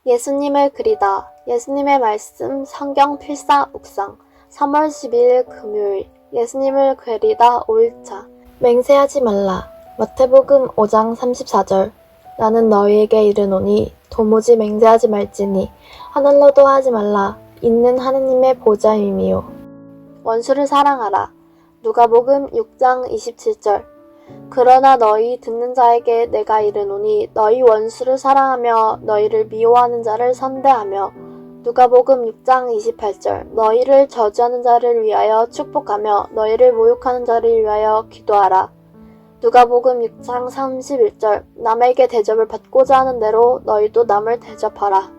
예수님을 그리다. 예수님의 말씀 성경 필사 묵상 3월 12일 금요일 예수님을 그리다 5일차 맹세하지 말라. 마태복음 5장 34절 나는 너희에게 이르노니 도무지 맹세하지 말지니 하늘로도 하지 말라. 있는 하느님의 보좌임이요. 원수를 사랑하라. 누가복음 6장 27절 그러나 너희 듣는 자에게 내가 이르노니 너희 원수를 사랑하며 너희를 미워하는 자를 선대하며 누가복음 6장 28절 너희를 저주하는 자를 위하여 축복하며 너희를 모욕하는 자를 위하여 기도하라. 누가복음 6장 31절 남에게 대접을 받고자 하는 대로 너희도 남을 대접하라.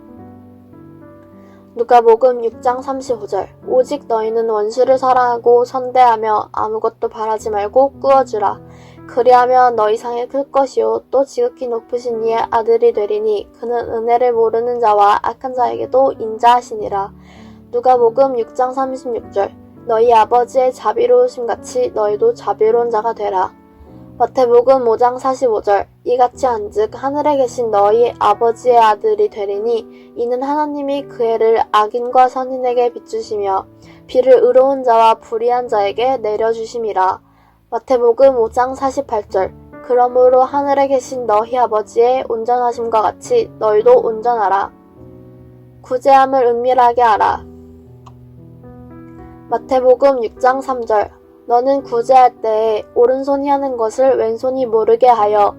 누가복음 6장 35절 오직 너희는 원수를 사랑하고 선대하며 아무것도 바라지 말고 꾸어주라. 그리하면 너희 상이 클 것이요 또 지극히 높으신 이의 아들이 되리니 그는 은혜를 모르는 자와 악한 자에게도 인자하시니라. 누가복음 6장 36절 너희 아버지의 자비로우심 같이 너희도 자비로운 자가 되라. 마태복음 5장 45절 이같이 한즉 하늘에 계신 너희 아버지의 아들이 되리니 이는 하나님이 그 해를 악인과 선인에게 비추시며 비를 의로운 자와 불의한 자에게 내려주심이라. 마태복음 5장 48절 그러므로 하늘에 계신 너희 아버지의 온전하심과 같이 너희도 온전하라. 구제함을 은밀하게 하라. 마태복음 6장 3절 너는 구제할 때에 오른손이 하는 것을 왼손이 모르게 하여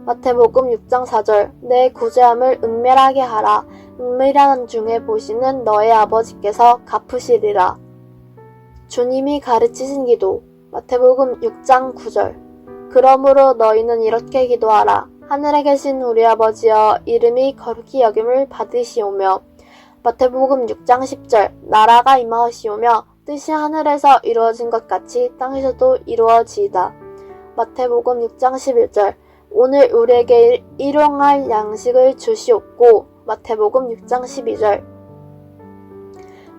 마태복음 6장 4절 내 구제함을 은밀하게 하라. 은밀한 중에 보시는 너의 아버지께서 갚으시리라. 주님이 가르치신 기도 마태복음 6장 9절 그러므로 너희는 이렇게 기도하라. 하늘에 계신 우리 아버지여 이름이 거룩히 여김을 받으시오며 마태복음 6장 10절 나라가 임하시오며 뜻이 하늘에서 이루어진 것 같이 땅에서도 이루어지이다. 마태복음 6장 11절 오늘 우리에게 일용할 양식을 주시옵고 마태복음 6장 12절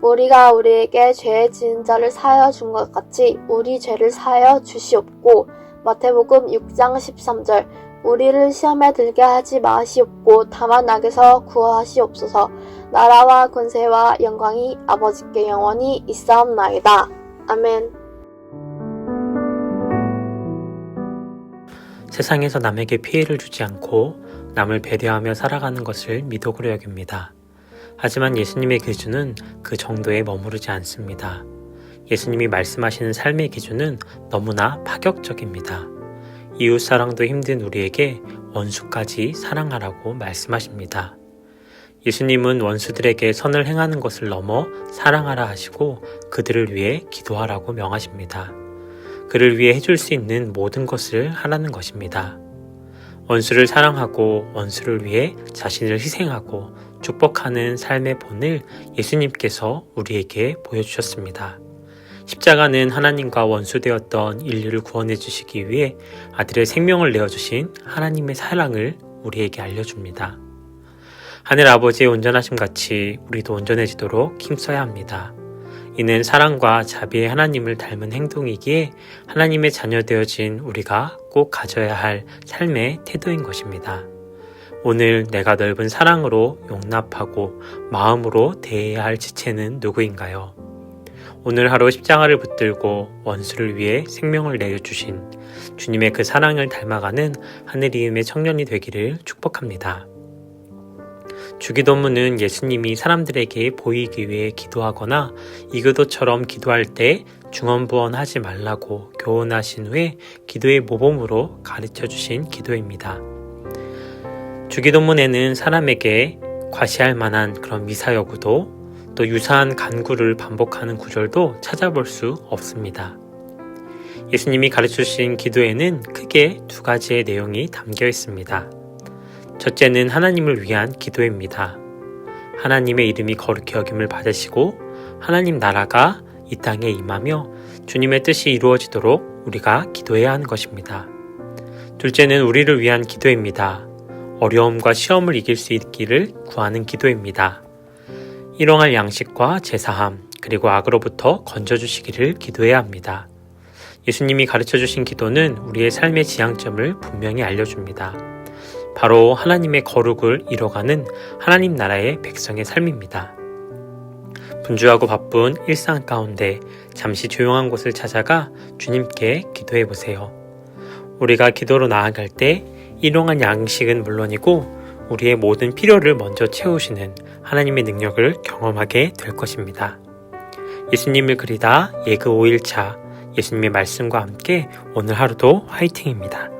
우리가 우리에게 죄 지은 자를 사하여 준 것 같이 우리 죄를 사하여 주시옵고 마태복음 6장 13절 우리를 시험에 들게 하지 마시옵고 다만 악에서 구하시옵소서. 나라와 권세와 영광이 아버지께 영원히 있사옵나이다. 아멘. 세상에서 남에게 피해를 주지 않고 남을 배려하며 살아가는 것을 미덕으로 여깁니다. 하지만 예수님의 기준은 그 정도에 머무르지 않습니다. 예수님이 말씀하시는 삶의 기준은 너무나 파격적입니다. 이웃사랑도 힘든 우리에게 원수까지 사랑하라고 말씀하십니다. 예수님은 원수들에게 선을 행하는 것을 넘어 사랑하라 하시고 그들을 위해 기도하라고 명하십니다. 그를 위해 해줄 수 있는 모든 것을 하라는 것입니다. 원수를 사랑하고 원수를 위해 자신을 희생하고 축복하는 삶의 본을 예수님께서 우리에게 보여주셨습니다. 십자가는 하나님과 원수되었던 인류를 구원해 주시기 위해 아들의 생명을 내어주신 하나님의 사랑을 우리에게 알려줍니다. 하늘 아버지의 온전하심 같이 우리도 온전해지도록 힘써야 합니다. 이는 사랑과 자비의 하나님을 닮은 행동이기에 하나님의 자녀 되어진 우리가 꼭 가져야 할 삶의 태도인 것입니다. 오늘 내가 넓은 사랑으로 용납하고 마음으로 대해야 할 지체는 누구인가요? 오늘 하루 십자가를 붙들고 원수를 위해 생명을 내어주신 주님의 그 사랑을 닮아가는 하늘이음의 청년이 되기를 축복합니다. 주기도문은 예수님이 사람들에게 보이기 위해 기도하거나 이교도처럼 기도할 때 중언부언하지 말라고 교훈하신 후에 기도의 모범으로 가르쳐 주신 기도입니다. 주기도문에는 사람에게 과시할 만한 그런 미사여구도 또 유사한 간구를 반복하는 구절도 찾아볼 수 없습니다. 예수님이 가르쳐주신 기도에는 크게 두 가지의 내용이 담겨 있습니다. 첫째는 하나님을 위한 기도입니다. 하나님의 이름이 거룩히 여김을 받으시고 하나님 나라가 이 땅에 임하며 주님의 뜻이 이루어지도록 우리가 기도해야 하는 것입니다. 둘째는 우리를 위한 기도입니다. 어려움과 시험을 이길 수 있기를 구하는 기도입니다. 일용할 양식과 제사함 그리고 악으로부터 건져주시기를 기도해야 합니다. 예수님이 가르쳐주신 기도는 우리의 삶의 지향점을 분명히 알려줍니다. 바로 하나님의 거룩을 이뤄가는 하나님 나라의 백성의 삶입니다. 분주하고 바쁜 일상 가운데 잠시 조용한 곳을 찾아가 주님께 기도해 보세요. 우리가 기도로 나아갈 때 일용할 양식은 물론이고 우리의 모든 필요를 먼저 채우시는 하나님의 능력을 경험하게 될 것입니다. 예수님을 그리다 예그 5일차 예수님의 말씀과 함께 오늘 하루도 화이팅입니다.